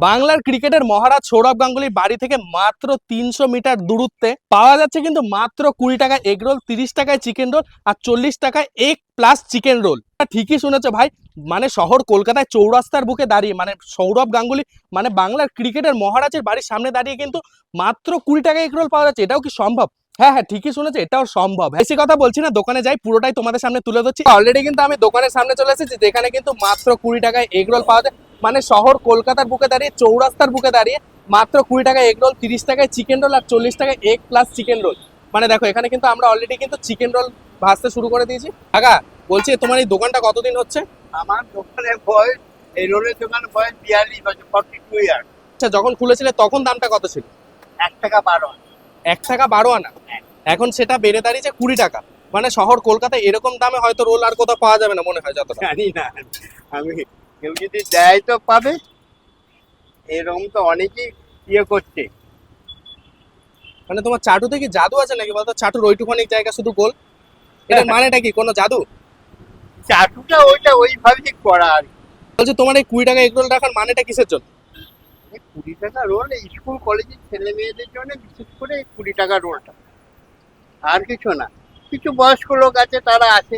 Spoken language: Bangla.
বাংলার ক্রিকেটের মহারাজ সৌরভ গাঙ্গুলির বাড়ি থেকে মাত্র 300 মিটার দূরত্বে পাওয়া যাচ্ছে কিন্তু মাত্র 20 টাকায় এগ রোল, 30 টাকায় চিকেন রোল আর 40 টাকায় এগ প্লাস চিকেন রোল। ঠিকই শুনেছো ভাই, মানে শহর কলকাতায় চৌরাস্তার বুকে দাঁড়িয়ে মানে সৌরভ গাঙ্গুলি মানে বাংলার ক্রিকেটের মহারাজের বাড়ির সামনে দাঁড়িয়ে কিন্তু মাত্র 20 টাকায় এগ রোল পাওয়া যাচ্ছে। এটাও কি সম্ভব? হ্যাঁ হ্যাঁ, ঠিকই শুনেছো, এটাও সম্ভব। বেশি কথা বলছি না, দোকানে যাই, পুরোটাই তোমাদের সামনে তুলে ধরছি। অলরেডি কিন্তু আমি দোকানের সামনে চলে এসেছি, যেখানে কিন্তু মাত্র 20 টাকায় এগ রোল পাওয়া যায়। মানে শহর কলকাতার বুকে দাঁড়িয়ে, চৌরাস্তার বুকে দাঁড়িয়ে মাত্র 20 টাকায় এগ রোল, 30 টাকায় চিকেন রোল আর 40 টাকায় এগ প্লাস চিকেন রোল। মানে দেখো, এখানে কিন্তু আমরা অলরেডি কিন্তু চিকেন রোল ভাজতে শুরু করে দিয়েছি। কাকা বলছি, তোমার এই দোকানটা কতদিন হচ্ছে? আমার দোকানের বয়স, এই রোলের দোকানের বয়স 42 বছর, 42 ইয়ার। আচ্ছা, যখন খুলেছিলে তখন দামটা কত ছিল? 1 টাকা 12 আনা। 1 টাকা 12 আনা। এখন সেটা বেড়ে দাঁড়িয়েছে 20 টাকা। মানে শহর কলকাতায় এরকম দামে হয়তো রোল আর কোথাও পাওয়া যাবে না মনে হয় যতটা। জানি না, আমি কেউ যদি দেয় তো পাবে, এরকম তো অনেকেই ইয়ে করছে। মানে তোমার চাটুতে কি জাদু আছে নাকি বলতো? চাটুর ওইটুখানি জায়গা শুধু গোল, এটার মানেটা কি? কোনো জাদু? চাটুটা ওইটা ওইভাবেই করা আর কি। বলছি, তোমার এই 20 টাকা এগ রোল রাখার মানেটা কিসের জন্য? এই 20 টাকা রোল এই স্কুল কলেজের ছেলে মেয়েদের জন্য, বিশেষ করে এই 20 টাকা রোলটা, আর কিছু না। কিছু বয়স্ক লোক আছে, তারা আছে